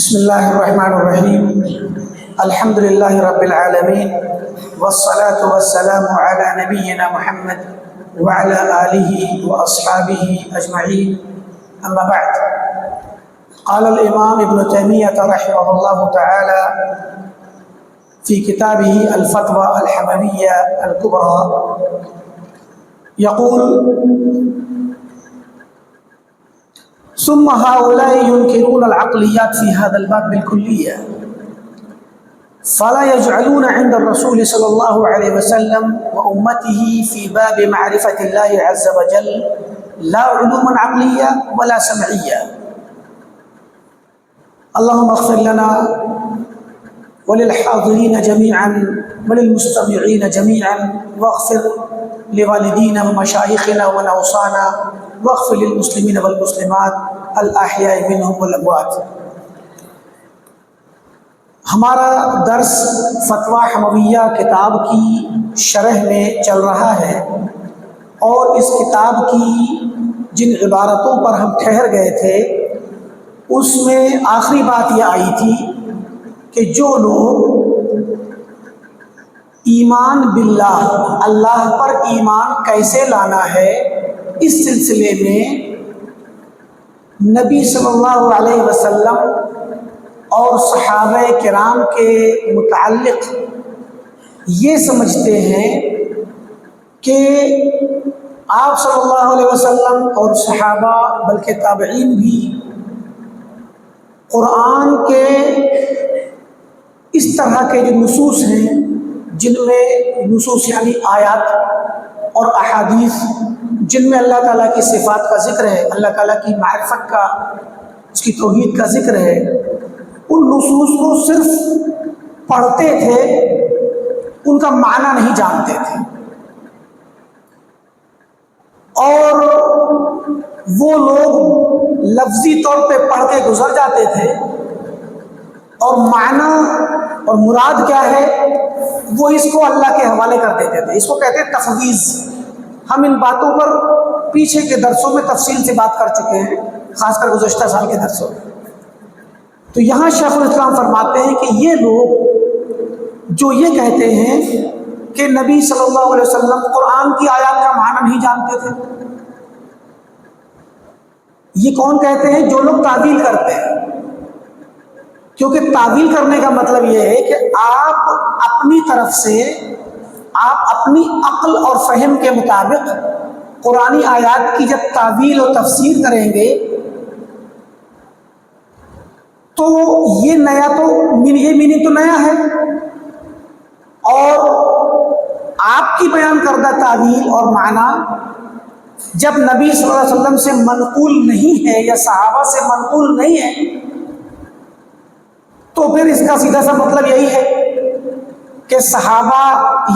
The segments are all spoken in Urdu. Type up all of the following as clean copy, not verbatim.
بسم اللہ الرحمن الرحیم الحمد للہ رب العالمین والصلاة والسلام علی نبینا محمد وعلى آلہ واصحابہ اجمعین اما بعد قال الامام ابن تیمیہ رحمہ اللہ تعالی فی کتابہ الفتوى الحمویہ الکبریٰ یقول ثم هؤلاء ينكرون العقليات في هذا الباب بالكلية فلا يجعلون عند الرسول صلى الله عليه وسلم وأمته في باب معرفة الله عز وجل لا علوما عقلية ولا سمعية. اللهم اغفر لنا وللحاضرين جميعا وللمستمعين جميعا واغفر لوالدينا ومشايخنا ونوصانا واغفر للمسلمين والمسلمات الأحياء منهم والأموات. ہمارا درس فتویٰ حمویہ کتاب کی شرح میں چل رہا ہے اور اس کتاب کی جن عبارتوں پر ہم ٹھہر گئے تھے اس میں آخری بات یہ آئی تھی کہ جو لوگ ایمان باللہ اللہ پر ایمان کیسے لانا ہے اس سلسلے میں نبی صلی اللہ علیہ وسلم اور صحابہ کرام کے متعلق یہ سمجھتے ہیں کہ آپ صلی اللہ علیہ وسلم اور صحابہ بلکہ تابعین بھی قرآن کے اس طرح کے جو نصوص ہیں جن میں نصوص یعنی آیات اور احادیث جن میں اللہ تعالیٰ کی صفات کا ذکر ہے، اللہ تعالیٰ کی معرفت کا، اس کی توحید کا ذکر ہے، ان نصوص کو صرف پڑھتے تھے، ان کا معنی نہیں جانتے تھے، اور وہ لوگ لفظی طور پہ پڑھ کے گزر جاتے تھے اور معنی اور مراد کیا ہے وہ اس کو اللہ کے حوالے کر دیتے تھے. اس کو کہتے ہیں تفویض. ہم ان باتوں پر پیچھے کے درسوں میں تفصیل سے بات کر چکے ہیں، خاص کر گزشتہ سال کے درسوں میں. تو یہاں شیخ الاسلام فرماتے ہیں کہ یہ لوگ جو یہ کہتے ہیں کہ نبی صلی اللہ علیہ وسلم قرآن کی آیات کا معنی نہیں جانتے تھے، یہ کون کہتے ہیں؟ جو لوگ تعویل کرتے ہیں. کیونکہ تعویل کرنے کا مطلب یہ ہے کہ آپ اپنی طرف سے، آپ اپنی عقل اور فہم کے مطابق قرآنی آیات کی جب تعویل و تفسیر کریں گے تو یہ نیا تو یہ میننگ تو نیا ہے، اور آپ کی بیان کردہ تعویل اور معنی جب نبی صلی اللہ علیہ وسلم سے منقول نہیں ہے یا صحابہ سے منقول نہیں ہے تو پھر اس کا سیدھا سا مطلب یہی ہے کہ صحابہ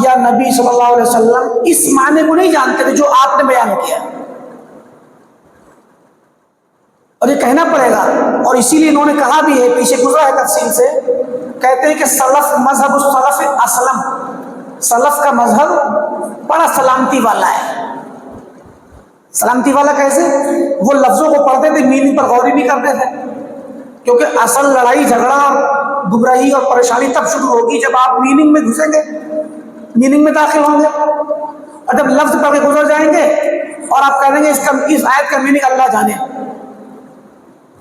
یا نبی صلی اللہ علیہ وسلم اس معنی کو نہیں جانتے تھے جو آپ نے بیان کیا، اور یہ کہنا پڑے گا. اور اسی لیے انہوں نے کہا بھی ہے، پیچھے گزرا ہے تفصیل سے، کہتے ہیں کہ سلف مذہب السلف اسلم، سلف کا مذہب بڑا سلامتی والا ہے. سلامتی والا کیسے؟ وہ لفظوں کو پڑھتے تھے، میننگ پر غور ہی نہیں کرتے تھے، کیونکہ اصل لڑائی جھگڑا اور گمراہی اور پریشانی تب شروع ہوگی جب آپ میننگ میں گھسیں گے، میننگ میں داخل ہوں گے، اور جب لفظ پڑھ کے گزر جائیں گے اور آپ کہہ دیں گے اس آیت کا میننگ اللہ جانے،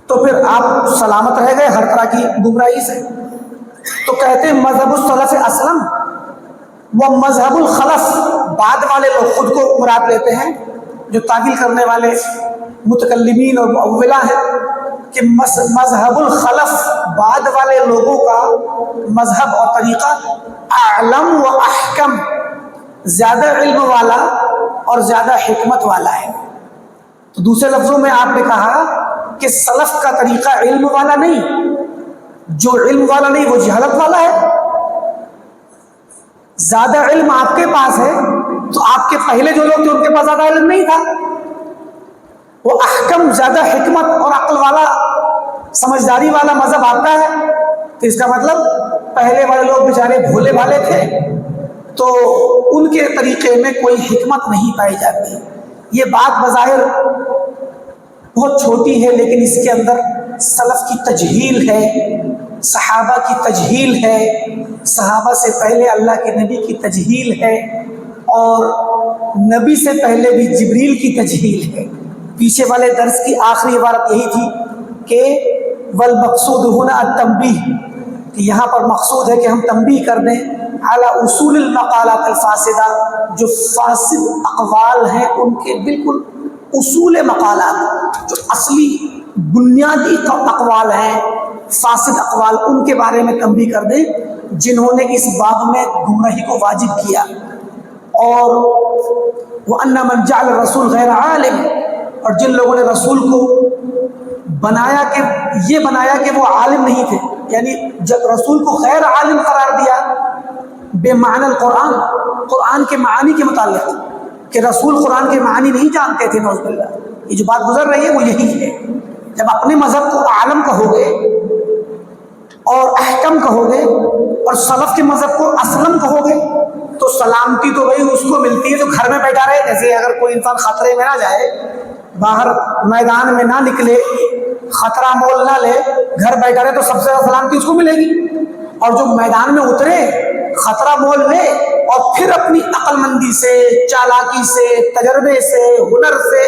تو پھر آپ سلامت رہ گئے ہر طرح کی گمراہی سے. تو کہتے ہیں مذہب السلف اسلم و مذہب الخلف، بعد والے لوگ خود کو مراد لیتے ہیں جو تعویل کرنے والے متکلمین اور مؤولہ ہیں، کہ مذہب الخلف بعد والے لوگوں کا مذہب اور طریقہ اعلم و احکم، زیادہ علم والا اور زیادہ حکمت والا ہے. تو دوسرے لفظوں میں آپ نے کہا کہ سلف کا طریقہ علم والا نہیں، جو علم والا نہیں وہ جہالت والا ہے. زیادہ علم آپ کے پاس ہے تو آپ کے پہلے جو لوگ تھے ان کے پاس زیادہ علم نہیں تھا. وہ احکم، زیادہ حکمت اور عقل والا، سمجھداری والا مذہب آتا ہے تو اس کا مطلب پہلے والے لوگ بیچارے بھولے بھالے تھے تو ان کے طریقے میں کوئی حکمت نہیں پائی جاتی. یہ بات بظاہر بہت چھوٹی ہے لیکن اس کے اندر سلف کی تجہیل ہے، صحابہ کی تجہیل ہے، صحابہ سے پہلے اللہ کے نبی کی تجہیل ہے، اور نبی سے پہلے بھی جبریل کی تجہیل ہے۔ پیچھے والے درس کی آخری عبارت یہی تھی کہ والمقصود هنا التنبیہ، کہ یہاں پر مقصود ہے کہ ہم تنبیہ کر دیں علی اصول المقالات الفاسدہ، جو فاسد اقوال ہیں ان کے بالکل اصول مقالات، جو اصلی بنیادی اقوال ہیں، فاسد اقوال، ان کے بارے میں تنبیہ کر دیں جنہوں نے اس باب میں گمراہی کو واجب کیا۔ اور وَأَنَّ مَنْ جَعَلَ الرَّسُولَ غَيْرَ عَالِمٍ، اور جن لوگوں نے رسول کو بنایا کہ یہ بنایا کہ وہ عالم نہیں تھے، یعنی جب رسول کو غیر عالم قرار دیا بے معنی القرآن، قرآن کے معانی کے متعلق، کہ رسول قرآن کے معانی نہیں جانتے تھے، نعوذ باللہ۔ یہ جو بات گزر رہی ہے وہ یہی ہے، جب اپنے مذہب کو عالم کہو گے اور احکم کہو گے اور سلف کے مذہب کو اسلم کہو گے تو سلامتی تو بھائی اس کو ملتی ہے جو گھر میں بیٹھا رہے۔ جیسے اگر کوئی انسان خطرے میں نہ جائے، باہر میدان میں نہ نکلے، خطرہ مول نہ لے، گھر بیٹھا رہے تو سب سے زیادہ سلامتی اس کو ملے گی، اور جو میدان میں اترے، خطرہ مول لے، اور پھر اپنی عقل مندی سے، چالاکی سے، تجربے سے، ہنر سے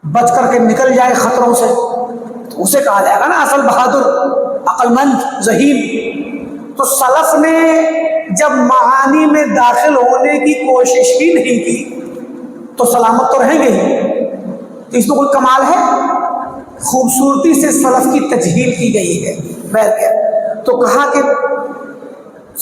بچ کر کے نکل جائے خطروں سے، تو اسے کہا جائے گا نا اصل بہادر، عقل مند، ذہین۔ تو سلف نے جب معانی میں داخل ہونے کی کوشش ہی نہیں کی تو سلامت تو رہیں گے ہی۔ تو اس میں کوئی کمال ہے؟ خوبصورتی سے سلف کی تجہیل کی گئی ہے۔ بہرکیف تو کہا کہ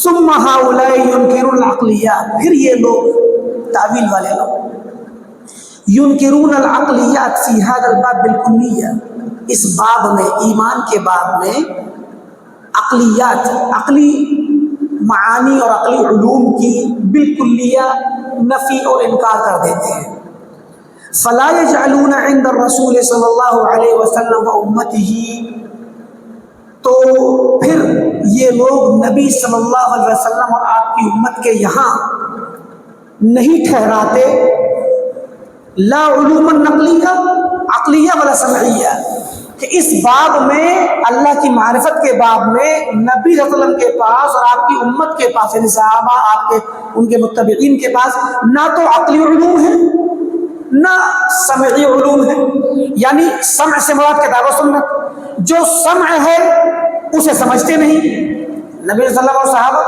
ثم هؤلاء ينکرون العقلیات، پھر یہ لوگ تعویل والے لوگ ينکرون العقلیات فی هذا الباب بالکلیہ، اس باب میں، ایمان کے باب میں عقلیات، عقلی معانی اور عقلی علوم کی بالکلیہ نفی اور انکار کر دیتے ہیں۔ فلا يجعلون عند الرسول صلی اللہ علیہ وسلم و امتہ، تو پھر یہ لوگ نبی صلی اللہ علیہ وسلم اور آپ کی امت کے یہاں نہیں ٹھہراتے لا علوم نقلیہ، عقلیہ ولا سمعیہ، کہ اس باب میں، اللہ کی معرفت کے باب میں، نبی صلی اللہ علیہ وسلم کے پاس اور آپ کی امت کے پاس، یعنی صحابہ، آپ کے ان کے متبعین کے پاس نہ تو عقلی علوم ہے نہ سمعی علوم ہے، یعنی سمع سے مراد کتاب و سنت، جو سمع ہے اسے سمجھتے نہیں نبی صلی اللہ علیہ وسلم اور صحابہ،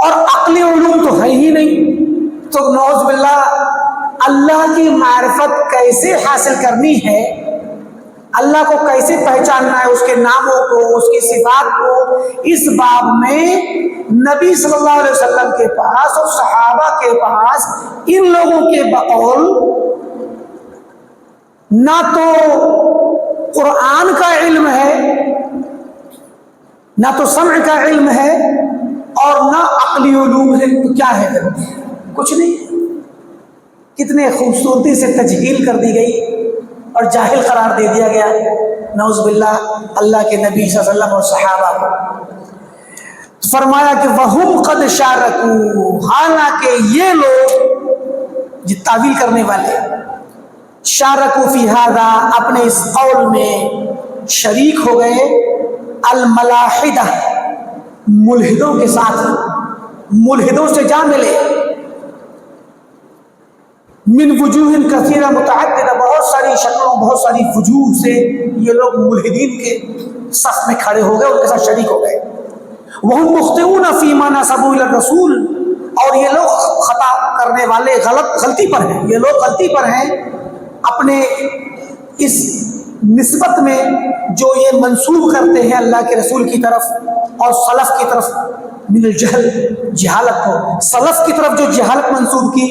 اور عقلی علوم تو ہے ہی نہیں۔ تو نعوذ باللہ، اللہ کی معرفت کیسے حاصل کرنی ہے، اللہ کو کیسے پہچاننا ہے، اس کے ناموں کو، اس کی صفات کو، اس باب میں نبی صلی اللہ علیہ وسلم کے پاس اور صحابہ کے پاس ان لوگوں کے بقول نہ تو قرآن کا علم ہے، نہ تو سمع کا علم ہے، اور نہ عقلی علوم ہے۔ تو کیا ہے؟ کچھ نہیں۔ کتنے خوبصورتی سے تجہیل کر دی گئی اور جاہل قرار دے دیا گیا، نعوذ باللہ، اللہ کے نبی صلی اللہ علیہ وسلم اور صحابہ کو۔ فرمایا کہ وَهُمْ قَدْ شَارَكُوا، حالانکہ یہ لوگ جو تعویل کرنے والے، شارکوا فی ھذا، اپنے اس قول میں شریک ہو گئے، الملاحدہ، ملحدوں کے ساتھ، ملحدوں سے جا ملے، من وجوہ کثیرہ متعددہ، بہت ساری شکلوں، بہت ساری وجوہ سے یہ لوگ ملحدین کے صف میں کھڑے ہو گئے، ان کے ساتھ شریک ہو گئے۔ وَهُمْ مُخْطِئُونَ فِيمَا نَسَبُوا إِلَى الرَّسُولِ، اور یہ لوگ خطا کرنے والے، غلطی پر ہیں، یہ لوگ غلطی پر ہیں اپنے اس نسبت میں جو یہ منسوب کرتے ہیں اللہ کے رسول کی طرف اور سلف کی طرف، من الجہل، جہالت کو، سلف کی طرف جو جہالت منسوب کی،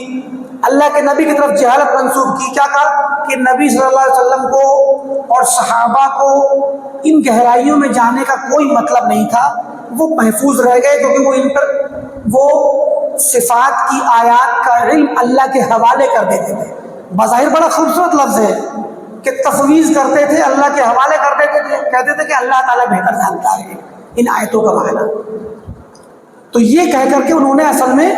اللہ کے نبی کی طرف جہالت منسوب کی۔ کیا کہا کہ نبی صلی اللہ علیہ وسلم کو اور صحابہ کو ان گہرائیوں میں جانے کا کوئی مطلب نہیں تھا، وہ محفوظ رہ گئے کیونکہ وہ ان پر وہ صفات کی آیات کا علم اللہ کے حوالے کر دیتے تھے۔ بظاہر بڑا خوبصورت لفظ ہے کہ تفویض کرتے تھے، اللہ کے حوالے کر دیتے تھے، کہتے تھے کہ اللہ تعالیٰ بہتر جانتا ہے ان آیتوں کا معنی۔ تو یہ کہہ کر کے انہوں نے اصل میں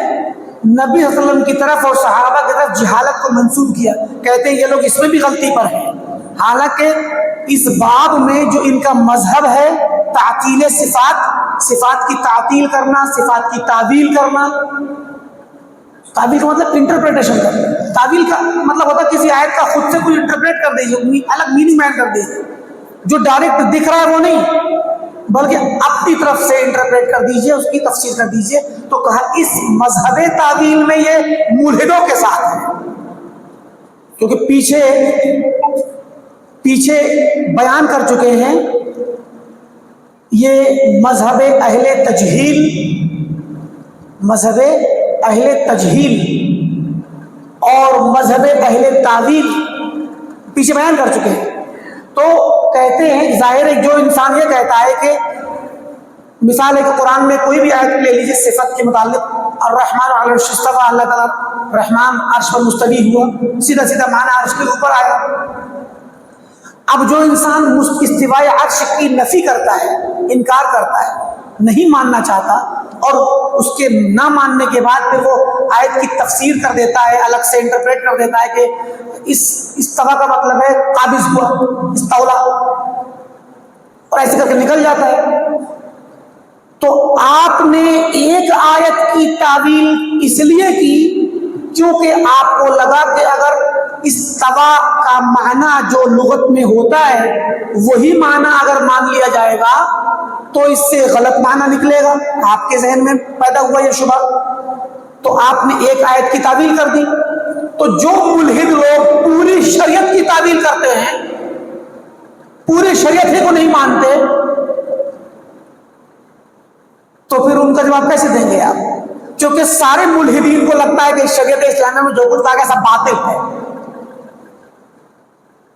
نبی صلی اللہ علیہ وسلم کی طرف اور صحابہ کی طرف جہالت کو منسوب کیا، کہتے ہیں یہ لوگ اس میں بھی غلطی پر ہیں۔ حالانکہ اس باب میں جو ان کا مذہب ہے تعطیل صفات، صفات کی تعطیل کرنا، صفات کی تعویل کرنا. تعویل کا مطلب انٹرپریٹیشن کرنا. تعویل کا مطلب ہوتا ہے کسی آیت کا خود سے کوئی انٹرپریٹ کر دیجیے، الگ میننگ بیان کر دیجیے، جو ڈائریکٹ دکھ رہا ہے وہ نہیں بلکہ اپنی طرف سے انٹرپریٹ کر دیجیے، اس کی تفسیر کر دیجیے. تو کہا اس مذہب تعویل میں یہ ملحدوں کے ساتھ ہے، کیونکہ پیچھے بیان کر چکے ہیں یہ مذہب اہل تجہیل، مذہب اہل تجہیل اور مذہب اہل تعویل پیچھے بیان کر چکے ہیں. تو کہتے ہیں ظاہر ہے جو انسان یہ کہتا ہے کہ مثال ہے کہ قرآن میں کوئی بھی آیت لے لیجیے صفت کے متعلق، الرحمن علی العرش استوى، اللہ تعالیٰ رحمان عرش پر مستوی ہوا، سیدھا سیدھا معنی عرش کے اوپر آیا. اب جو انسان استواء عرش کی نفی کرتا ہے، انکار کرتا ہے، نہیں ماننا چاہتا، اور اس کے نہ ماننے کے بعد پھر وہ آیت کی تفسیر کر دیتا ہے، الگ سے انٹرپریٹ کر دیتا ہے کہ اس استوا کا مطلب ہے قابض ہوا، استولا، اور ایسے کر کے نکل جاتا ہے. تو آپ نے ایک آیت کی تعویل اس لیے کی کیونکہ آپ کو لگا کہ اگر استوا کا معنی جو لغت میں ہوتا ہے وہی معنی اگر مان لیا جائے گا تو اس سے غلط معنی نکلے گا. آپ کے ذہن میں پیدا ہوا یہ شبہ، تو آپ نے ایک آیت کی تعویل کر دی. تو جو ملحد لوگ پوری شریعت کی تعویل کرتے ہیں، پوری شریعت ہی کو نہیں مانتے، تو پھر ان کا جواب کیسے دیں گے آپ؟ کیونکہ سارے ملحدین کو لگتا ہے کہ شریعت اسلامیہ میں جو کچھ کہا گیا سب باطل ہے.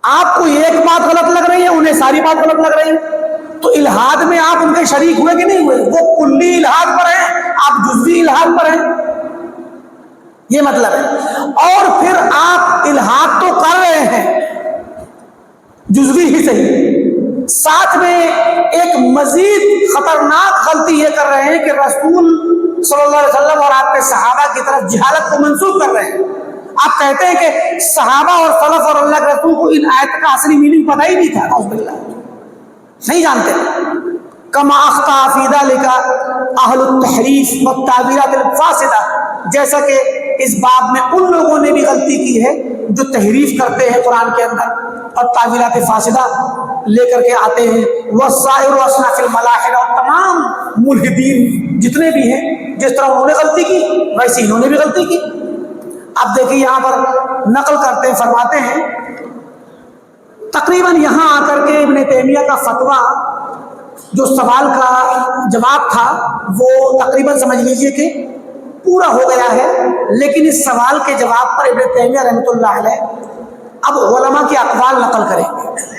آپ کو ایک بات غلط لگ رہی ہے، انہیں ساری بات غلط لگ رہی ہے. تو الحاد میں آپ ان کے شریک ہوئے کہ نہیں ہوئے؟ وہ کلی الحاد پر ہیں، آپ جزوی الحاد پر ہیں، یہ مطلب ہے. اور پھر آپ الحاد تو کر رہے ہیں جزوی ہی صحیح، ساتھ میں ایک مزید خطرناک غلطی یہ کر رہے ہیں کہ رسول صلی اللہ علیہ وسلم اور آپ کے صحابہ کی طرف جہالت کو منسوخ کر رہے ہیں. آپ کہتے ہیں کہ صحابہ اور سلف اور اللہ کے رسول کو ان آیت کا اصلی میننگ پتہ ہی نہیں تھا، اعوذ باللہ، نہیں جانتے. کما اخطا فی ذلک اہل التحریف والتعبیرات الفاسدہ، جیسا کہ اس باب میں ان لوگوں نے بھی غلطی کی ہے جو تحریف کرتے ہیں قرآن کے اندر اور تعبیرات فاسدہ لے کر کے آتے ہیں. والسائر اصناف الملاحدہ، اور تمام ملحدین جتنے بھی ہیں جس طرح انہوں نے غلطی کی ویسے انہوں نے بھی غلطی کی. اب دیکھیں یہاں پر نقل کرتے ہیں، فرماتے ہیں تقریباً یہاں آ کر کے ابن تیمیہ کا فتویٰ جو سوال کا جواب تھا وہ تقریباً سمجھ لیجئے کہ پورا ہو گیا ہے. لیکن اس سوال کے جواب پر ابن تیمیہ رحمۃ اللہ علیہ اب علماء کے اقوال نقل کریں گے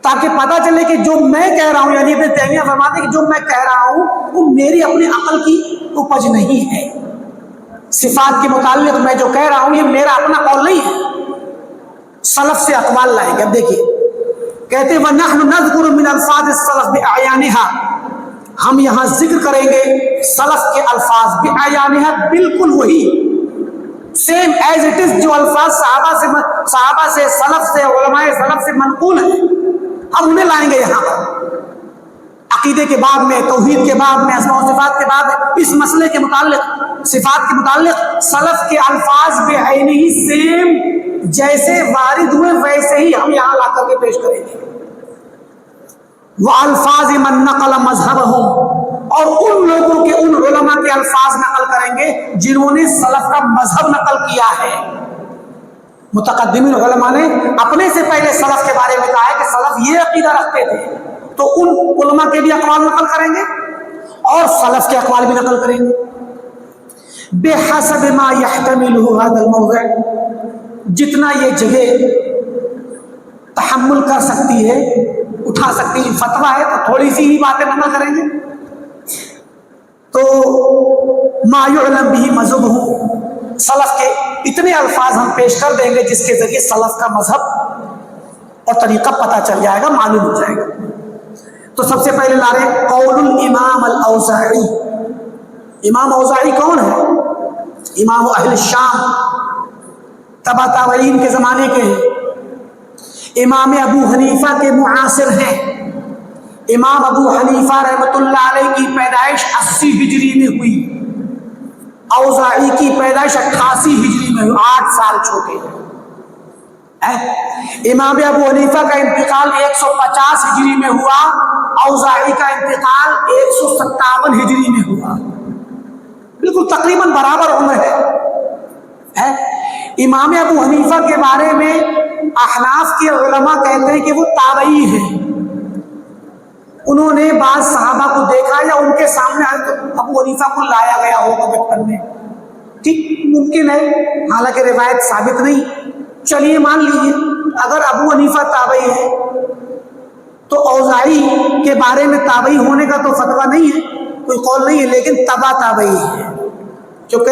تاکہ پتہ چلے کہ جو میں کہہ رہا ہوں، یعنی ابن تیمیہ فرماتے ہیں کہ جو میں کہہ رہا ہوں وہ میری اپنی عقل کی اپج نہیں ہے. صفات کے متعلق میں جو کہہ رہا ہوں یہ میرا اپنا قول نہیں ہے، سلف سے اقوال لائیں گے. اب دیکھیے کہتے ہیں وَنَحْنُ نَذْكُرُ مِنَ الْفَاظِ السَّلَفِ بِأَعْيَانِهَا، ہم یہاں ذکر کریں گے سلف کے الفاظ بِأَعْيَانِهَا، بالکل وہی سیم ایز اٹ از جو الفاظ صحابہ سے سلف سے علماء سلف سے منقول ہیں، ہم انہیں لائیں گے یہاں پر. عقیدے کے باب میں، توحید کے باب میں، اسماء و صفات کے باب میں، اس مسئلے کے متعلق، صفات کے متعلق سلف کے الفاظ بعینہ سیم جیسے وارد ہوئے ویسے ہی ہم یہاں لا کر کے پیش کریں گے. وَأَلْفَاظِ مَنْ نَقَلَ مَذْهَبَهُمْ، اور ان لوگوں کے، ان علماء کے الفاظ نقل کریں گے جنہوں نے سلف کا مذہب نقل کیا ہے. متقدمین علماء نے اپنے سے پہلے سلف کے بارے میں کہا ہے کہ سلف یہ عقیدہ رکھتے تھے، تو ان علماء کے بھی اقوال نقل کریں گے اور سلف کے اقوال بھی نقل کریں گے. بِحَسَبِ مَا يَحْتَمِلُهُ هَذَا الْمَوْضِعُ، جتنا یہ جگہ تحمل کر سکتی ہے، اٹھا سکتی ہے، فتویٰ ہے تو تھوڑی سی ہی باتیں نقل کریں گے. تو مَا يُعْلَمْ بِهِ مَذْهَبُهُ، سلف کے اتنے الفاظ ہم پیش کر دیں گے جس کے ذریعے سلف کا مذہب اور طریقہ پتہ چل جائے گا، معلوم ہو جائے گا. تو سب سے پہلے لا رہے قول الامام الاوزاعی. امام اوزاعی کون ہے؟ امام اہل الشام، تبع تابعین کے زمانے کے ہیں. امام ابو حنیفہ کے معاصر ہیں. امام ابو حنیفہ رحمۃ اللہ علیہ کی پیدائش 80 ہجری میں ہوئی. اوزاعی کی پیدائش 88 ہجری میں ہوئی، 8 سال چھوٹے ہیں. امام ابو حنیفہ کا انتقال 150 ہجری میں ہوا، اوزاعی کا انتقال 157 ہجری میں ہوا. بالکل تقریباً برابر عمر ہے. امام ابو حنیفہ کے بارے میں احناف کے علماء کہتے ہیں کہ وہ تابعی ہیں. انہوں نے بعض صحابہ کو دیکھا یا ان کے سامنے ابو حنیفہ کو لایا گیا ہوگا بچپن میں. ٹھیک ممکن ہے، حالانکہ روایت ثابت نہیں. چلیے مان لیجیے اگر ابو حنیفہ تابعی ہے تو اوزاعی کے بارے میں تابعی ہونے کا تو فتویٰ نہیں ہے، کوئی قول نہیں ہے، لیکن تبع تابعی ہے. کیونکہ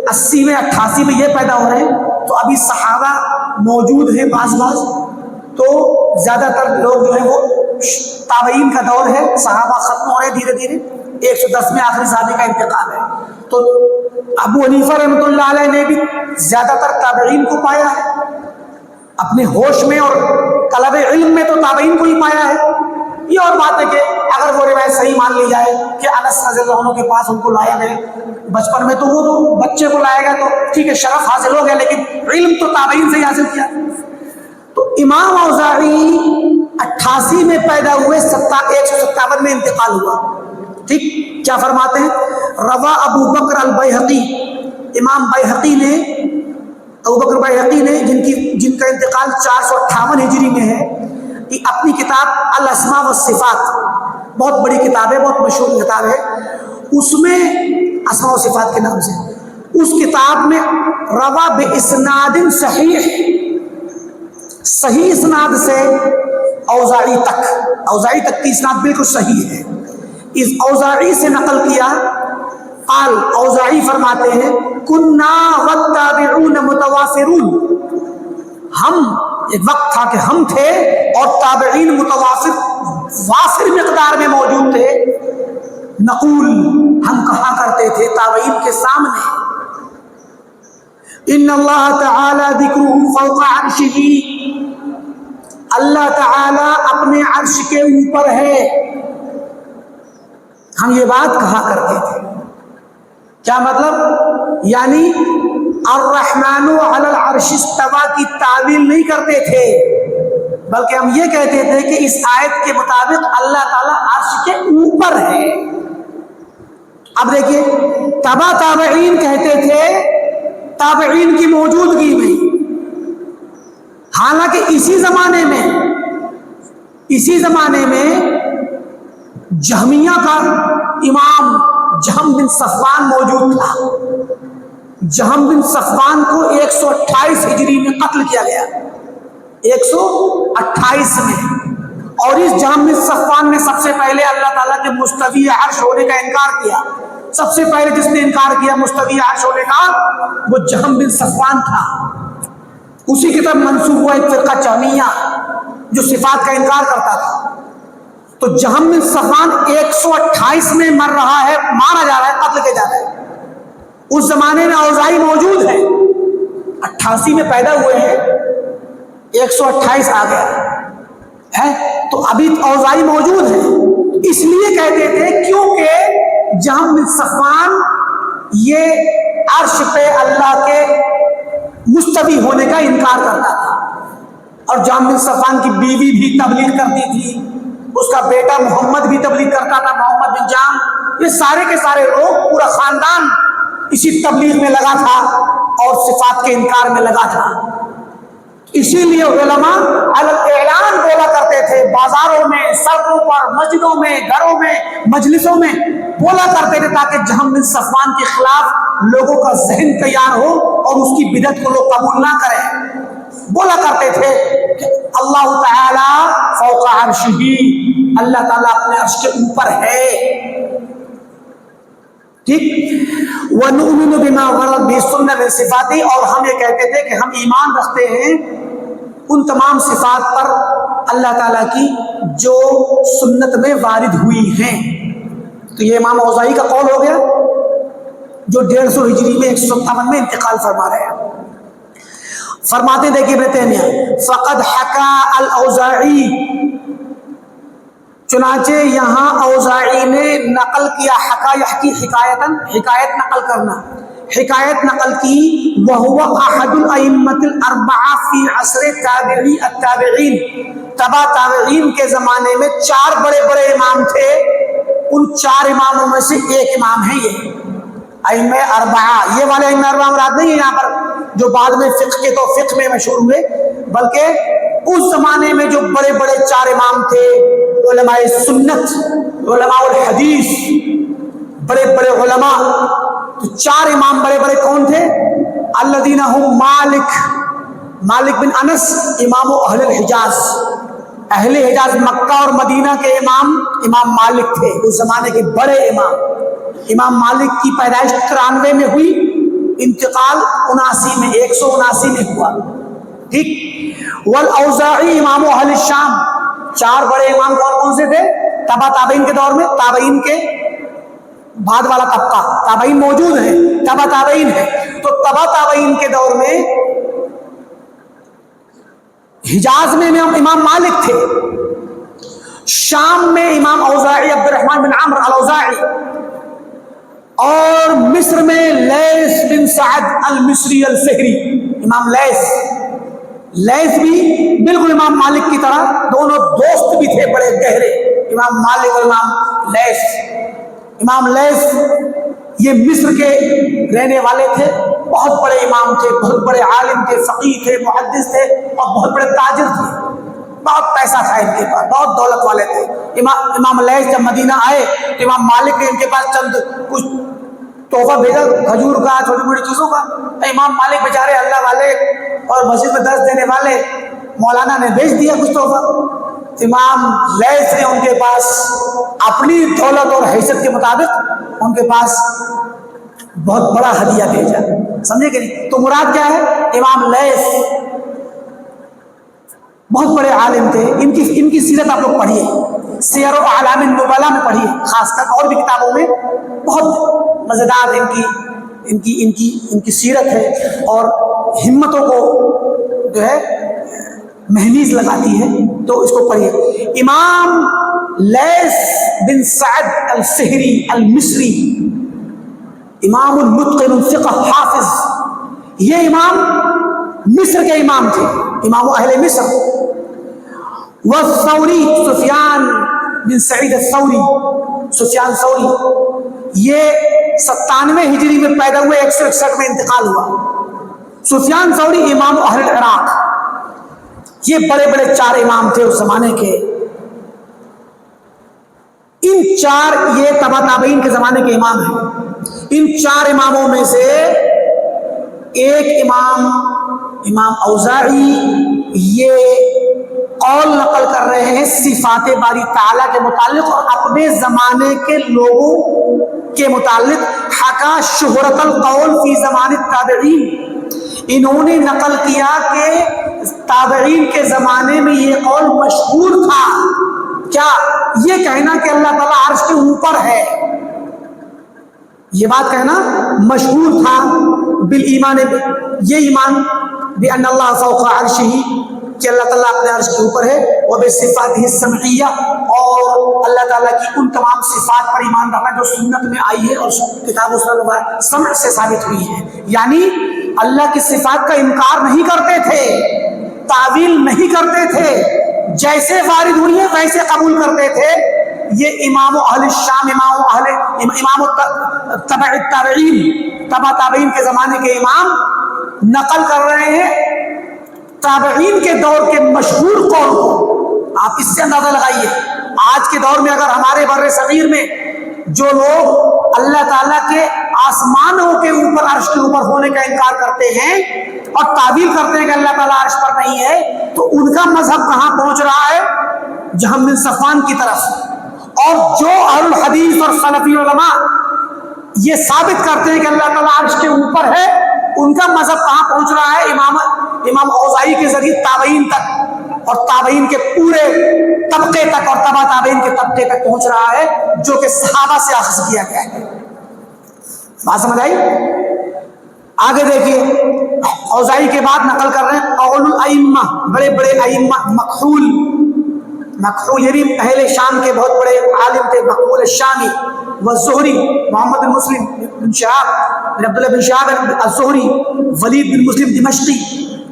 80 میں 88 میں یہ پیدا ہو رہے ہیں تو ابھی صحابہ موجود ہیں بعض تو زیادہ تر لوگ جو ہیں وہ تابعین کا دور ہے. صحابہ ختم ہو رہے ہیں دھیرے دھیرے، 110 میں آخری صحابی کا انتقال ہے. تو ابو حنیفہ رحمۃ اللہ علیہ نے بھی زیادہ تر تابعین کو پایا ہے اپنے ہوش میں، اور طلب علم میں تو تابعین کو ہی پایا ہے. یہ اور بات ہے کہ اگر وہ روایت صحیح مان لی جائے کہ انس رضی اللہ عنہ کے پاس ان کو لایا گیا بچپن میں، تو وہ تو بچے کو لایا گیا تو ٹھیک ہے، شرف حاصل ہو گیا، لیکن علم تو تابعین سے ہی حاصل کیا. تو امام اوزاعی 88 میں پیدا ہوئے، 157 میں انتقال ہوا. ٹھیک، کیا فرماتے ہیں؟ روا ابو بکر البیہقی، امام بیہقی نے، ابو بکر بیہقی نے جن کا انتقال 458 ہجری میں ہے، کہ اپنی کتاب الاسماء والصفات، بہت بڑی کتاب ہے، بہت مشہور کتاب ہے، اس میں اسماء و صفات کے نام سے، اس کتاب میں روا باسناد صحیح اسناد سے اوزاعی تک کی اسناد بالکل صحیح ہے. اس اوزاعی سے نقل کیا، قال، اوزاعی فرماتے ہیں کنا والتابعون متوافرون، ہم، ایک وقت تھا کہ ہم تھے اور تابعین وافر مقدار میں موجود تھے. نقول، ہم کہا کرتے تھے تابعین کے سامنے، ان اللہ تعالی ذکرہ فوق عرشہ، اللہ تعالی اپنے عرش کے اوپر ہے. ہم یہ بات کہا کرتے تھے. کیا مطلب؟ یعنی الرحمن علی العرش استوى کی تعویل نہیں کرتے تھے، بلکہ ہم یہ کہتے تھے کہ اس آیت کے مطابق اللہ تعالیٰ عرش کے اوپر ہے. اب دیکھیے، تبع تابعین کہتے تھے تابعین کی موجودگی میں، حالانکہ اسی زمانے میں جہمیہ کا امام جہم بن صفوان موجود تھا. جہم بن صفوان کو 128 ہجری میں قتل کیا گیا، 128 میں. اور اس جہم بن صفوان نے سب سے پہلے اللہ تعالیٰ کے مستوی عرش ہونے کا انکار کیا. سب سے پہلے جس نے انکار کیا مستوی عرش ہونے کا، وہ جہم بن صفوان تھا. اسی کی طرف منسوب ہوا ایک فرقہ جہمیہ جو صفات کا انکار کرتا تھا. تو جہم بن صفوان 128 میں مارا جا رہا ہے، قتل کیا جا رہا ہے. اس زمانے میں اوزاعی موجود ہے، 88 میں پیدا ہوئے ہیں، 128 آ گیا ہے، تو ابھی اوزاعی موجود ہے. اس لیے کہتے تھے کیونکہ جہم بن صفوان یہ عرش پہ اللہ کے مستوی ہونے کا انکار کرتا تھا. اور جہم بن صفوان کی بیوی بھی تبلیغ کرتی تھی، اس کا بیٹا محمد بھی تبلیغ کرتا تھا، محمد بن جام. یہ سارے کے سارے لوگ، پورا خاندان اسی تبلیغ میں لگا تھا اور صفات کے انکار میں لگا تھا. اسی لیے علماء اعلان بولا کرتے تھے، بازاروں میں، سڑکوں پر، مسجدوں میں، گھروں میں، مجلسوں میں بولا کرتے تھے، تاکہ جہم بن صفوان کے خلاف لوگوں کا ذہن تیار ہو اور اس کی بدعت کو لوگ قبول نہ کریں. بولا کرتے تھے کہ اللہ تعالی فوق عرشہ، اللہ تعالیٰ اپنے عرش کے اوپر ہے. ٹھیک، وَنُؤْمِنُ بِمَا وَرَدَ بِهِ السُّنَّةُ مِن صِفَاتِهِ، اور ہم یہ کہتے تھے کہ ہم ایمان رکھتے ہیں ان تمام صفات پر اللہ تعالیٰ کی جو سنت میں وارد ہوئی ہیں. تو یہ امام اوزاعی کا قول ہو گیا جو 150 ہجری میں 157 میں انتقال فرما رہے ہیں. فرماتے دیکھیے ابن تیمیہ فقد حکا الاوزاعی، چنانچہ یہاں اوزاعی نے نقل کیا، حکا یحکی حکایتاً، حکایت نقل کرنا، حکایت نقل کی، وہو احد الائمۃ الاربعہ فی عصر تابعی التابعین، تبع تابعین کے زمانے میں 4 بڑے بڑے امام تھے، ان 4 اماموں میں سے ایک امام ہے یہ ائمہ اربعہ۔ یہ والے ائمہ اربعہ مراد نہیں ہے یہاں پر جو بعد میں فقہ کے تو فقہ میں مشہور ہوئے، بلکہ اس زمانے میں جو بڑے بڑے 4 امام تھے، علماء سنت، علماء الحدیث، بڑے بڑے علماء، تو 4 امام بڑے بڑے کون تھے؟ الذین هم مالک بن انس، امام اہل الحجاز، اہل حجاز مکہ اور مدینہ کے امام مالک تھے، اس زمانے کے بڑے امام مالک کی پیدائش 93 میں ہوئی، انتقال 79 میں 179 میں ہوا، ٹھیک۔ والاوزاعی امام اہل الشام، 4 بڑے امام کون کون سے تھے؟ تبع تابعین کے دور میں، تابعین کے بعد والا طبقہ، تابعین موجود ہیں، تبع تابعین ہے، تو تبع تابعین کے دور میں حجاز میں امام مالک تھے، شام میں امام اوزاعی عبد الرحمن بن عمرو الاوزاعی، اور مصر میں لیث بن سعد المصری الفہری، امام لیث بھی بالکل امام مالک کی طرح دونوں دوست بھی تھے بڑے گہرے، امام مالک اور امام لیث یہ مصر کے رہنے والے تھے، بہت بڑے امام تھے، بہت بڑے عالم تھے، فقیہ تھے، محدث تھے، اور بہت بڑے تاجر تھے، بہت پیسہ تھا ان کے پاس، بہت دولت والے تھے۔ امام لیث جب مدینہ آئے تو امام مالک نے ان کے پاس چند کچھ تحفہ بھیجا، کھجور کا، چھوٹی بڑی چیزوں کا، امام مالک بیچارے اللہ والے اور مسجد میں درس دینے والے، مولانا نے بھیج دیا کچھ تحفہ، امام لیث نے ان کے پاس اپنی دولت اور حیثیت کے مطابق ان کے پاس بہت بڑا ہدیہ بھیجا، سمجھے کہ نہیں؟ تو مراد کیا ہے؟ امام لیث بہت بڑے عالم تھے، ان کی سیرت آپ لوگ پڑھیے، سیر و اعلام النبلاء میں پڑھیے، خاص کر اور بھی کتابوں میں بہت مزیدار ان کی سیرت ہے، اور ہمتوں کو جو ہے مہمیز لگاتی ہے، تو اس کو پڑھیے۔ امام لیث بن سعد الفہری المصری، امام المتقن الفقہ حافظ، یہ امام مصر کے امام تھے، امام اہل مصر۔ والثوری، سفیان بن سعید الثوری، سفیان ثوری، یہ 97 ہجری میں پیدا ہوئے، 161 میں انتقال ہوا۔ سفیان ثوری امام اہل العراق، یہ بڑے بڑے 4 امام تھے اس زمانے کے۔ ان 4 یہ تبع تابعین کے زمانے کے امام ہیں۔ ان 4 اماموں میں سے ایک امام اوزاعی یہ قول نقل کر رہے ہیں صفات باری تعالیٰ کے متعلق اور اپنے زمانے کے لوگوں کے متعلق، حکا شہرت القول فی زمان التابعین، انہوں نے نقل کیا کہ تابعین کے زمانے میں یہ قول مشہور تھا، کیا یہ کہنا کہ اللہ تعالیٰ عرش کے اوپر ہے، یہ بات کہنا مشہور تھا، بالایمان، یہ ایمان بان اللہ فوق عرشہ، کہ اللہ تعالیٰ اپنے عرش کے اوپر ہے، وبصفاتہ السمعیہ، اور اللہ تعالیٰ کی ان تمام صفات پر ایمان رکھنا جو سنت میں آئی ہے اور کتاب و سنت سمع سے ثابت ہوئی ہے، یعنی اللہ کی صفات کا انکار نہیں کرتے تھے، تعویل نہیں کرتے تھے، جیسے وارد ہوئی ہے ویسے قبول کرتے تھے۔ یہ امام اہل الشام، امام تبع التابعین، تبع تابعین کے زمانے کے امام نقل کر رہے ہیں تابعین کے دور کے مشہور قول کو۔ آپ اس سے اندازہ لگائیے، آج کے دور میں اگر ہمارے بر صغیر میں جو لوگ اللہ تعالیٰ کے آسمانوں کے اوپر، عرش کے اوپر ہونے کا انکار کرتے ہیں اور تعبیر کرتے ہیں کہ اللہ تعالیٰ عرش پر نہیں ہے، تو ان کا مذہب کہاں پہنچ رہا ہے؟ جہم بن صفوان کی طرف۔ اور جو اہل الحدیث اور سلفی علماء یہ ثابت کرتے ہیں کہ اللہ تعالیٰ عرش کے اوپر ہے، ان کا مذہب کہاں پہنچ رہا ہے؟ امام اوزاعی کے ذریعے تابعین تک، اور تابعین کے پورے طبقے تک، اور تبع تابعین کے طبقے تک پہنچ رہا ہے، جو کہ صحابہ سے اخذ کیا گیا ہے۔ بات سمجھ آئی؟ آگے دیکھیے اوزاعی کے بعد نقل کر رہے ہیں قول الائمہ، بڑے بڑے ائمہ، مکحول یہ بھی اہل شام کے بہت بڑے عالم تھے، مکحول الشامی، والزہری محمد بن مسلم بن شہاب بن عبداللہ بن شہاب الزہری، ولید بن مسلم دمشقی.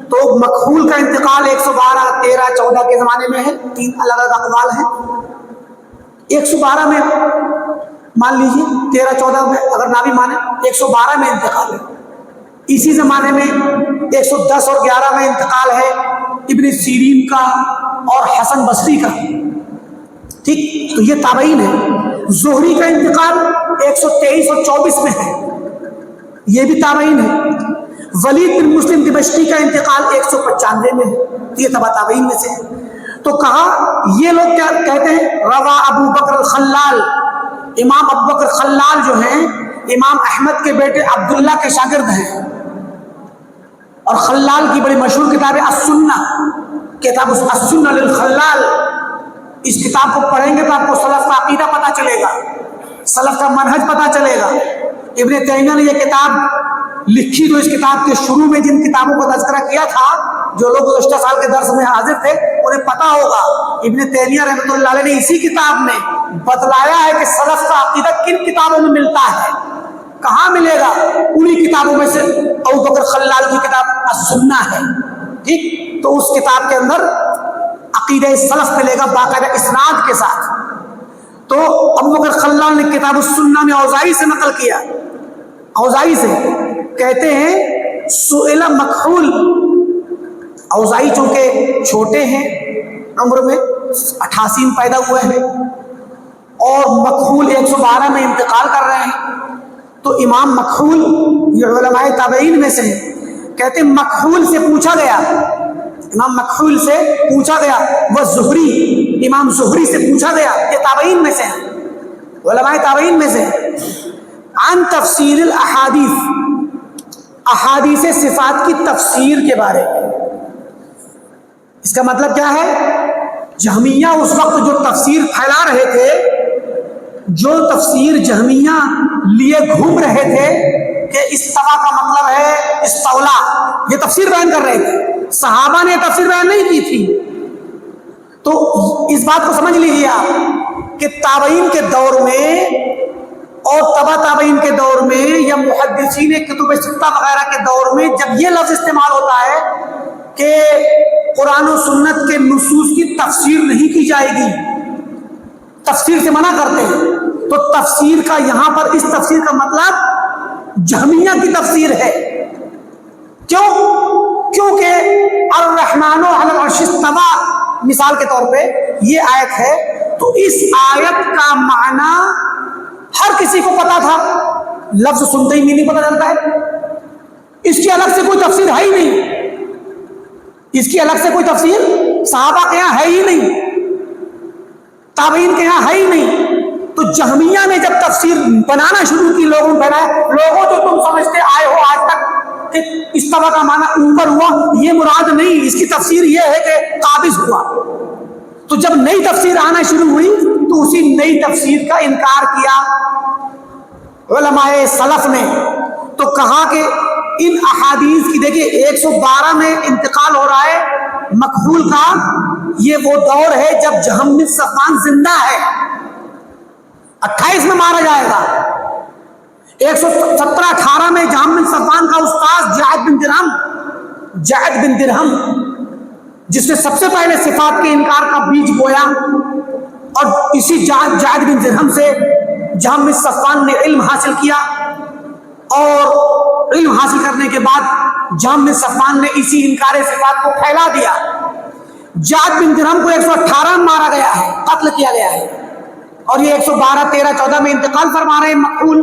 تو مکحول کا انتقال 112 13 14 کے زمانے میں ہے. 3 الگ الگ اقوال ہیں. 112 میں مان لیجیے، 13 14 میں اگر نہ بھی مانے، 112 میں انتقال ہے. اسی زمانے میں 110 اور 11 میں انتقال ہے ابن سیرین کا اور حسن بصری کا. ٹھیک، تو یہ تابعین ہے. زہری کا انتقال 123 اور 24 میں ہے، یہ بھی تابعین ہے. ولید بن مسلم دمشقی کا انتقال 195 میں ہے، یہ تبع تابعین میں سے ہے. تو کہا یہ لوگ کیا کہتے ہیں، روا ابو بکر الخلال، امام ابو بکر خلال جو ہیں امام احمد کے بیٹے عبداللہ کے شاگرد ہیں، اور خلال کی بڑی مشہور کتاب ہے السنہ، کتاب السنہ للخلال. اس کتاب کو پڑھیں گے تو آپ کو سلف کا عقیدہ پتہ چلے گا، سلف کا منہج پتہ چلے گا. ابن تیمیہ نے یہ کتاب لکھی تو اس کتاب کے شروع میں جن کتابوں کو تذکرہ کیا تھا، جو لوگ گزشتہ سال کے درس میں حاضر تھے انہیں پتہ ہوگا، ابن تیمیہ رحمۃ اللہ علیہ نے اسی کتاب میں بتلایا ہے کہ سلف کا عقیدہ کن کتابوں میں ملتا ہے. کہاں ملے گا؟ انہی کتابوں میں سے ابو بکر خلال کی کتاب السنہ ہے. ٹھیک، تو اس کتاب کے اندر عقیدہ سلف ملے گا باقاعدہ اسناد کے ساتھ. تو ابو بکر خلال نے کتاب السنہ میں اوزاعی سے نقل کیا. اوزاعی سے کہتے ہیں سئل مکحول، اوزاعی چونکہ چھوٹے ہیں عمر میں، 88 میں پیدا ہوئے ہیں اور مکحول 112 میں انتقال کر رہے ہیں. تو امام مکحول یہ علماء تابعین میں سے ہیں. کہتے ہیں مکحول سے پوچھا گیا، امام مکحول سے پوچھا گیا، وہ زہری، امام زہری سے پوچھا گیا، یہ تابعین میں سے ہیں، علماء تابعین میں سے ہیں، عن تفسیر الاحادیث، احادیث صفات کی تفسیر کے بارے میں. اس کا مطلب کیا ہے؟ جہمیہ اس وقت جو تفسیر پھیلا رہے تھے، جو تفسیر جہمیہ لیے گھوم رہے تھے کہ استوا کا مطلب ہے استولا، یہ تفسیر بیان کر رہے تھے. صحابہ نے تفسیر بیان نہیں کی تھی. تو اس بات کو سمجھ لیجیے آپ کہ تابعین کے دور میں اور تبع تابعین کے دور میں یا محدثین کتب ستہ وغیرہ کے دور میں جب یہ لفظ استعمال ہوتا ہے کہ قرآن و سنت کے نصوص کی تفسیر نہیں کی جائے گی، تفسیر سے منع کرتے ہیں، تو تفسیر کا یہاں پر اس تفسیر کا مطلب جہمیہ کی تفسیر ہے. کیوں؟ کیونکہ الرحمن علی العرش استوى مثال کے طور پہ یہ آیت ہے، تو اس آیت کا معنی ہر کسی کو پتا تھا، لفظ سنتے ہی نہیں پتا چلتا ہے. اس کی الگ سے کوئی تفسیر ہے ہی نہیں، اس کی الگ سے کوئی تفسیر صحابہ کے یہاں ہے ہی نہیں، تابعین کے یہاں ہے ہی نہیں. تو جہمیہ نے جب تفسیر بنانا شروع کی، لوگوں بنایا، لوگوں جو تم سمجھتے آئے ہو آج تک کہ استوا کا معنی اوپر ہوا، یہ مراد نہیں، اس کی تفسیر یہ ہے کہ قابض ہوا. تو جب نئی تفسیر آنا شروع ہوئی تو اسی نئی تفسیر کا انکار کیا علماء سلف نے. تو کہا کہ ان احادیث کی، دیکھیے 112 میں انتقال ہو رہا ہے مکحول کا، یہ وہ دور ہے جب جہم بن صفوان زندہ ہے، 28 میں مارا جائے گا. 117-18 میں جہم بن صفوان کا استاد جعد بن درہم، جس نے سب سے پہلے صفات کے انکار کا بیج بویا، اور اسی جعد بن درہم سے جہم بن صفوان نے علم حاصل کیا، اور علم حاصل کرنے کے بعد جہم بن صفوان نے اسی انکار صفات کو پھیلا دیا. جعد بن درہم کو 118 میں مارا گیا ہے، قتل کیا گیا ہے، اور یہ 112 13 14 میں انتقال فرما رہے ہیں مقبول.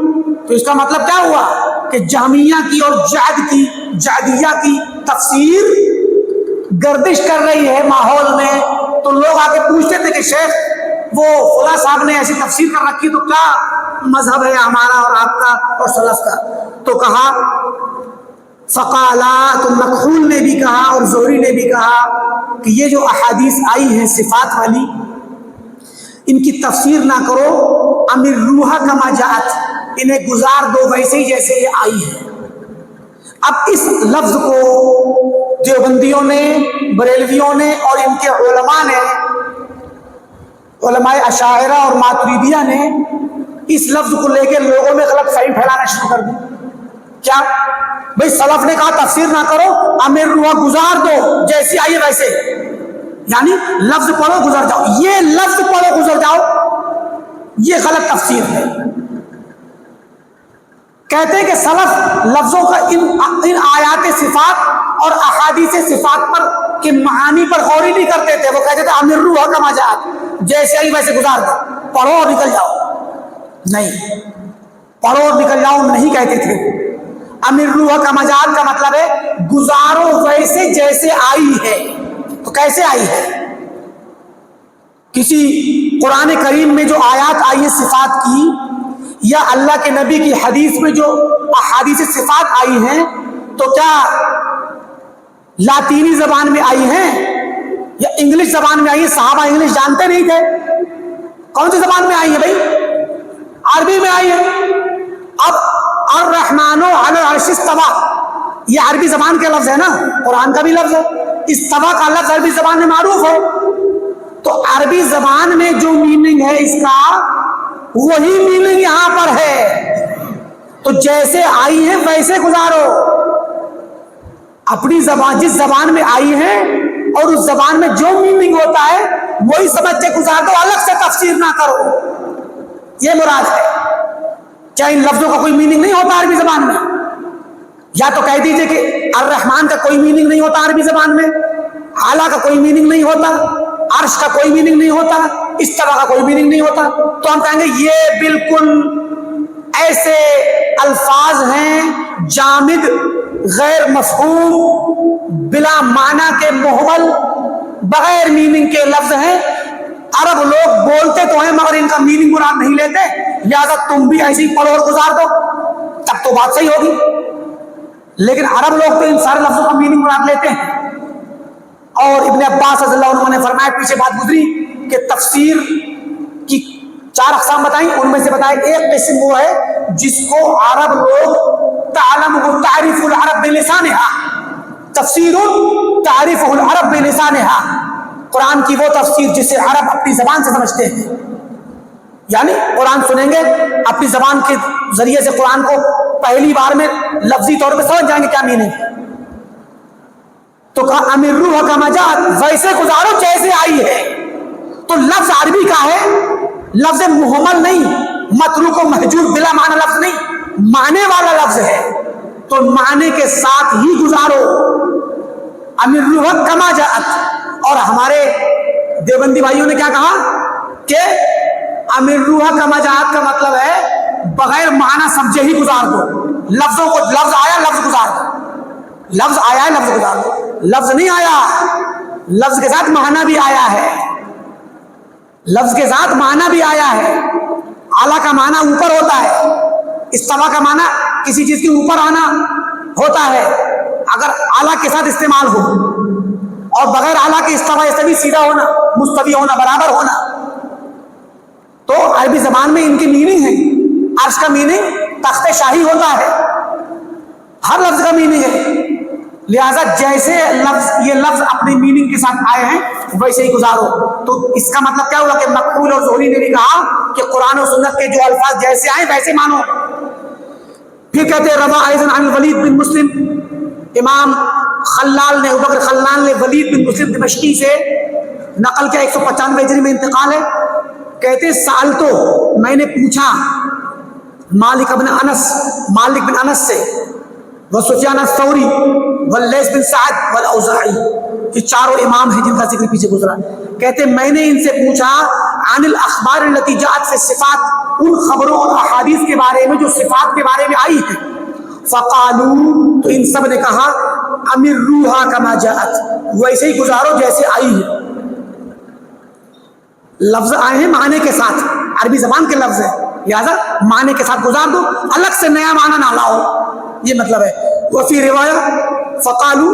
تو اس کا مطلب کیا ہوا کہ جہمیہ کی اور جعدیہ کی تفسیر گردش کر رہی ہے ماحول میں. تو لوگ آ کے پوچھتے تھے کہ شیخ وہ فلاں صاحب نے ایسی تفسیر کر رکھی، تو کیا مذہب ہے ہمارا اور آپ کا اور سلف کا؟ تو کہا فقالا، تو مکحول نے بھی کہا اور زہری نے بھی کہا کہ یہ جو احادیث آئی ہیں صفات والی، ان کی تفسیر نہ کرو، امر روحا کما جات، انہیں گزار دو ویسے ہی جیسے یہ آئی ہے. اب اس لفظ کو دیوبندیوں نے، بریلویوں نے اور ان کے علماء نے، علماء اشاعرہ اور ماتریدیہ نے اس لفظ کو لے کے لوگوں میں غلط فہمی پھیلانا شروع کر دی. کیا بھئی سلف نے کہا تفسیر نہ کرو، امیر روح گزار دو جیسی آئیے ویسے، یعنی لفظ پڑھو گزر جاؤ. یہ لفظ پڑھو گزر جاؤ یہ غلط تفسیر ہے. کہتے ہیں کہ سلف لفظوں کا ان آیات صفات اور احادیث صفات پر کے معانی پر غور ہی نہیں کرتے تھے. وہ کہتے تھے امیر روح کما جات، جیسے آئی ویسے گزار دو، پڑھو اور نکل جاؤ. نہیں، پڑھو اور نکل جاؤ نہیں کہتے تھے. امیر روح کما جات کا مطلب ہے گزارو ویسے جیسے آئی ہے. تو کیسے آئی ہے؟ کسی قرآن کریم میں جو آیات آئی ہے صفات کی، یا اللہ کے نبی کی حدیث میں جو احادیث صفات آئی ہیں، تو کیا لاطینی زبان میں آئی ہیں یا انگلش زبان میں آئی ہیں؟ صحابہ انگلش جانتے نہیں تھے. کون سی زبان میں آئی ہے بھائی؟ عربی میں آئی ہے. اب الرحمن علی العرش استویٰ، یہ عربی زبان کا لفظ ہے نا، قرآن کا بھی لفظ ہے. استویٰ کا لفظ عربی زبان میں معروف ہے. تو عربی زبان میں جو میننگ ہے اس کا، وہی میننگ یہاں پر ہے. تو جیسے آئی ہے ویسے گزارو. اپنی زبان جس زبان میں آئی ہے اور اس زبان میں جو میننگ ہوتا ہے وہی سمجھ کے گزار دو، الگ سے تفسیر نہ کرو. یہ مراد ہے. کیا ان لفظوں کا کوئی میننگ نہیں ہوتا عربی زبان میں؟ یا تو کہہ دیجئے کہ الرحمن کا کوئی میننگ نہیں ہوتا عربی زبان میں، اعلیٰ کا کوئی میننگ نہیں ہوتا، عرش کا کوئی میننگ نہیں ہوتا، استوا کا کوئی میننگ نہیں ہوتا. تو ہم کہیں گے یہ بالکل ایسے الفاظ ہیں جامد، غیر مفہوم، بلا معنی کے، محول، بغیر میننگ کے لفظ ہیں. عرب لوگ بولتے تو ہیں مگر ان کا میننگ مراد نہیں لیتے، لہذا تم بھی ایسے ہی پڑھو اور گزار دو، تب تو بات صحیح ہوگی. لیکن عرب لوگ تو ان سارے لفظوں کا میننگ مراد لیتے ہیں. اور ابن عباس رضی اللہ عنہ نے فرمایا، پیچھے بات گزری کہ تفسیر کی 4 اقسام بتائیں، ان میں سے بتائے ایک قسم وہ ہے جس کو عرب لوگ تعریف العرب بلسانها، تفسیر تعریف العرب بلسانها، قرآن کی وہ تفسیر جسے عرب اپنی زبان سے سمجھتے ہیں. یعنی قرآن سنیں گے اپنی زبان کے ذریعے سے، قرآن کو پہلی بار میں لفظی طور پہ سمجھ جائیں گے کیا میننگ ہے. تو کہا امیر روح کما جات، ویسے گزارو جیسے آئی ہے. تو لفظ عربی کا ہے، لفظ محمل نہیں، متروک و مہجور بلا معنی لفظ نہیں، معنی والا لفظ ہے. تو معنی کے ساتھ ہی گزارو. امیر روح کما جات. اور ہمارے دیوبندی بھائیوں نے کیا کہا کہ امیر روح کما جات کا مطلب ہے بغیر معنی سمجھے ہی گزار دو. لفظوں کو، لفظ آیا لفظ گزار دو، لفظ آیا ہے لفظ گزار دو. لفظ نہیں آیا، لفظ کے ساتھ معنی بھی آیا ہے، لفظ کے ساتھ معنی بھی آیا ہے. اعلیٰ کا معنی اوپر ہوتا ہے، استوا کا معنی کسی چیز کے اوپر آنا ہوتا ہے اگر اعلیٰ کے ساتھ استعمال ہو، اور بغیر اعلیٰ کے استوا ایسے بھی سیدھا ہونا، مستوی ہونا، برابر ہونا. تو عربی زبان میں ان کی میننگ ہے. عرش کا میننگ تخت شاہی ہوتا ہے، ہر لفظ کا میننگ ہے. لہذا جیسے یہ لفظ اپنی میننگ کے ساتھ آئے ہیں ویسے ہی گزارو. تو اس کا مطلب کیا ہوا کہ مقبول اور زہری نے بھی کہا کہ قرآن و سنت کے جو الفاظ جیسے آئے ویسے مانو. پھر کہتے ہیں روا ایضا عن ولید بن مسلم، امام خلال نے، ابوبکر خلال نے ولید بن مسلم دمشقی سے نقل کیا، 195 ہجری میں انتقال ہے. کہتے ہیں سالتو، میں نے پوچھا مالک بن انس سے، وسفیان الثوری واللیث بن سعد والاوزاعی، یہ چاروں امام ہیں جن کا ذکر پیچھے گزرا. کہتے ہیں میں نے ان سے پوچھا عن الاخبار التي جاءت في الصفات، ان خبروں اور احادیث کے بارے میں جو صفات کے بارے میں آئی ہیں. فقالوا، تو ان سب نے کہا امیر روحا کما جاءت، ویسے ہی گزارو جیسے آئی ہے. لفظ آئے ہیں معنی کے ساتھ، عربی زبان کے لفظ ہے، لہذا معنی کے ساتھ گزار دو، الگ سے نیا معنی نہ لاؤ. یہ مطلب ہے. وفی روایت فقالو،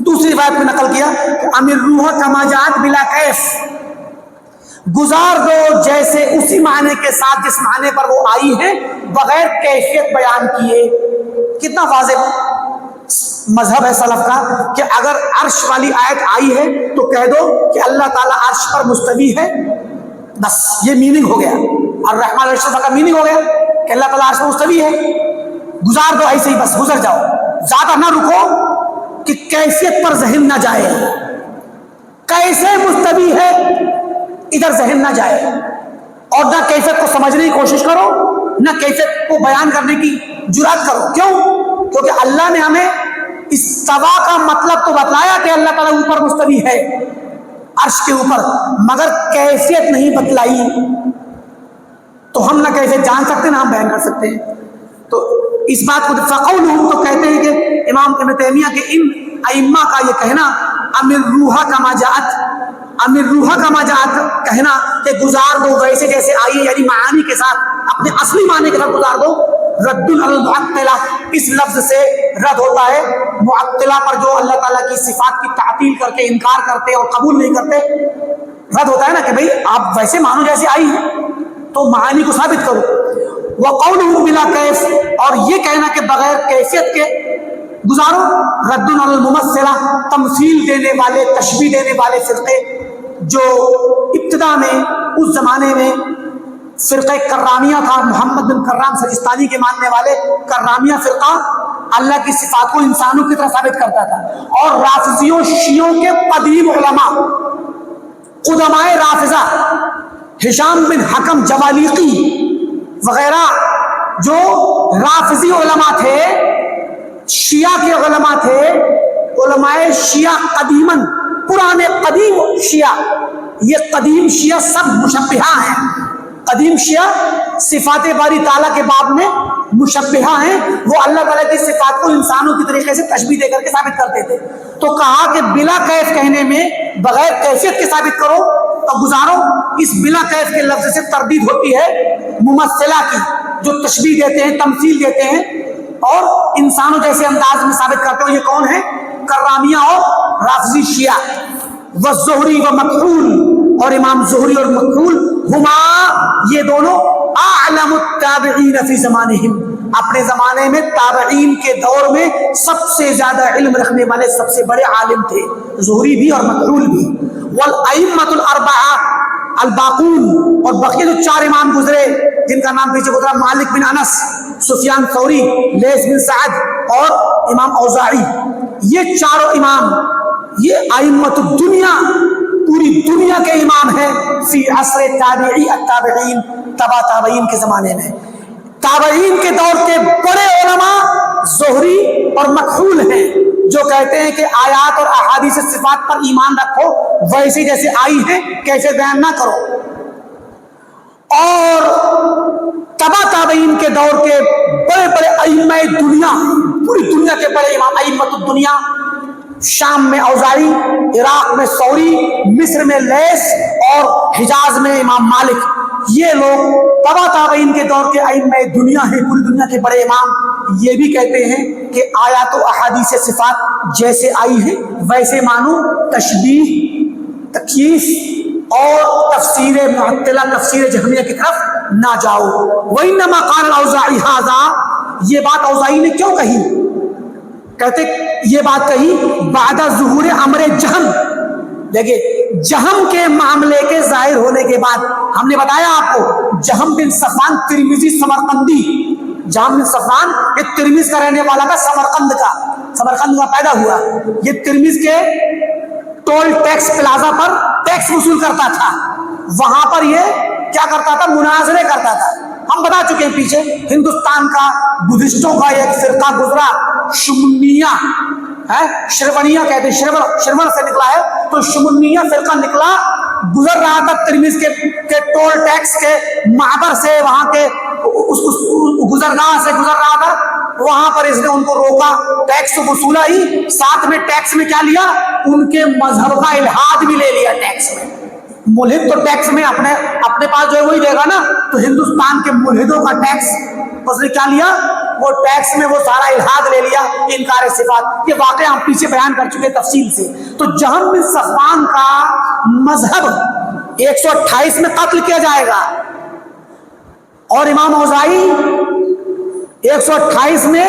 دوسری روایت میں نقل کیا کہ امیر روح کما جات بلا کیف، گزار دو جیسے اسی معنی کے ساتھ جس معنی پر وہ آئی ہے، بغیر کیفیت بیان کیے. کتنا واضح مذہب ہے سلف کا کہ اگر عرش والی آیت آئی ہے تو کہہ دو کہ اللہ تعالیٰ عرش پر مستوی ہے، بس یہ میننگ ہو گیا. الرحمن علی العرش کا میننگ ہو گیا کہ اللہ تعالیٰ عرش پر مستوی ہے. گزار دو ایسے ہی، بس گزر جاؤ، زیادہ نہ رکو کہ کیفیت پر ذہن نہ جائے، کیسے مستوی ہے ادھر ذہن نہ جائے، اور نہ کیفیت کو سمجھنے کی کوشش کرو، نہ کیفیت کو بیان کرنے کی جرات کرو. کیوں؟ کیونکہ اللہ نے ہمیں استوا کا مطلب تو بتلایا کہ اللہ تعالیٰ اوپر مستوی ہے عرش کے اوپر، مگر کیفیت نہیں بتلائی. تو ہم نہ کیفیت جان سکتے نہ ہم بیان کر سکتے ہیں. تو اس بات کو فقولہم تو کہتے ہیں کہ امام ابن تیمیہ کے ان ائمہ کا یہ کہنا امر روحا کما جاءت، امر روحا کما جاءت کہنا کہ گزار دو ویسے جیسے آئی ہے، یعنی معانی کے ساتھ، اپنے اصلی معنی کے ساتھ گزار دو. رد علی المعطلہ، اس لفظ سے رد ہوتا ہے معطلہ پر جو اللہ تعالیٰ کی صفات کی تعطیل کر کے انکار کرتے اور قبول نہیں کرتے. رد ہوتا ہے نا کہ بھئی آپ ویسے مانو جیسے آئی ہے تو معانی کو ثابت کرو. وقولہ بلا کیف، اور یہ کہنا کہ بغیر کیفیت کے گزارو. رد علی الممثلہ، تمثیل دینے والے، تشبیہ دینے والے فرقے جو ابتدا میں اس زمانے میں فرقہ کرامیہ تھا، محمد بن کرام سجستانی کے ماننے والے کرامیہ فرقہ اللہ کی صفات کو انسانوں کی طرح ثابت کرتا تھا. اور رافضیوں شیعوں کے قدیم علماء، قدماء رافضہ، ہشام بن حکم جوالیقی وغیرہ جو رافضی علماء تھے، شیعہ کے علماء تھے، علماء شیعہ قدیماً، پرانے قدیم شیعہ، یہ قدیم شیعہ سب مشبہہ ہیں. قدیم شیعہ صفات باری تعالیٰ کے باب میں مشبہہ ہیں، وہ اللہ تعالیٰ کی صفات کو انسانوں کی طریقے سے تشبیہ دے کر کے ثابت کرتے تھے. تو کہا کہ بلا کیف کہنے میں بغیر کیفیت کے ثابت کرو اور گزارو. اس بلا کیف کے لفظ سے تردید ہوتی ہے ممثلہ کی، جو تشبیہ دیتے ہیں، تمثیل دیتے ہیں اور انسانوں جیسے انداز میں ثابت کرتے ہیں. یہ کون ہے؟ کرامیہ اور رافضی شیعہ. والزہری و مکحول، اور امام زہری اور مکحول، ہما یہ دونوں اعلم التابعین فی زمانہم، اپنے زمانے میں تابعین کے دور میں سب سے زیادہ علم رکھنے والے سب سے بڑے عالم تھے، زہری بھی اور مکحول بھی. والائمۃ الاربعہ الباقون، اور بقیہ جو چار امام گزرے جن کا نام پیچھے گزرا، مالک بن انس، سفیان ثوری، لیث بن سعد اور امام اوزاعی، یہ چاروں امام، یہ ائمۃ الدنیا، پوری دنیا کے امام ہیں فی عصر تابعی التابعین، تبا تابعین کے زمانے میں. تابعین کے دور کے بڑے علماء زہری اور مکحول ہیں، جو کہتے ہیں کہ آیات اور احادیث صفات پر ایمان رکھو، ویسے جیسے آئی ہیں کیسے بیان نہ کرو. اور تبا تابعین کے دور کے بڑے بڑے ائمہ دنیا، پوری دنیا کے بڑے امام، ائمۃ الدنیا، شام میں اوزاعی، عراق میں ثوری، مصر میں لیث اور حجاز میں امام مالک، یہ لوگ تبا تابعین کے دور کے ائمہ دنیا ہیں، پوری دنیا کے بڑے امام. یہ بھی کہتے ہیں کہ آیات و احادیث صفات جیسے آئی ہیں ویسے مانو، تشبیہ، تکییف اور تفسیر معطلہ، تفسیر جہمیہ کی طرف نہ جاؤ. وَإِنَّمَا قَالَ الْأَوْزَاعِي هَذَا، یہ بات اوزاعی نے کیوں کہی؟ کہتے یہ بات کہی بعد ظہور امر جہم، دیکھیں جہم کے معاملے کے ظاہر ہونے کے بعد. ہم نے بتایا آپ کو جہم بن صفوان ترمذی سمرقندی، جہم بن صفوان یہ ترمذ کا رہنے والا تھا، سمرقند کا پیدا ہوا. یہ ترمذ کے ٹول ٹیکس پلازا پر ٹیکس وصول کرتا تھا، وہاں پر یہ کیا کرتا تھا؟ مناظرے کرتا تھا. ہم بتا چکے ہیں پیچھے، ہندوستان کا بدھسٹوں کا ایک فرقہ گزرا، شمنیہ ہے، شرونیہ کہتے ہیں، شرون سے نکلا ہے، تو شمنیہ فرقہ نکلا، گزر رہا تھا ترمذ کے ٹول ٹیکس کے معبر سے، وہاں کے گزرگاہ سے گزر رہا تھا. وہاں پر اس نے ان کو روکا، ٹیکس تو وصولا ہی، ساتھ میں ٹیکس میں کیا لیا؟ ان کے مذہب کا الحاد بھی لے لیا ٹیکس میں. ملحد تو ٹیکس میں اپنے پاس جو ہے وہی دے گا نا، تو ہندوستان کے ملحدوں کا ٹیکس اس نے کیا لیا؟ وہ ٹیکس میں وہ سارا الحاد لے لیا، انکار صفات. یہ واقعہ ہم پیچھے بیان کر چکے تفصیل سے. تو جہم بن صفوان کا مذہب 128 میں قتل کیا جائے گا، اور امام اوزاعی 128 میں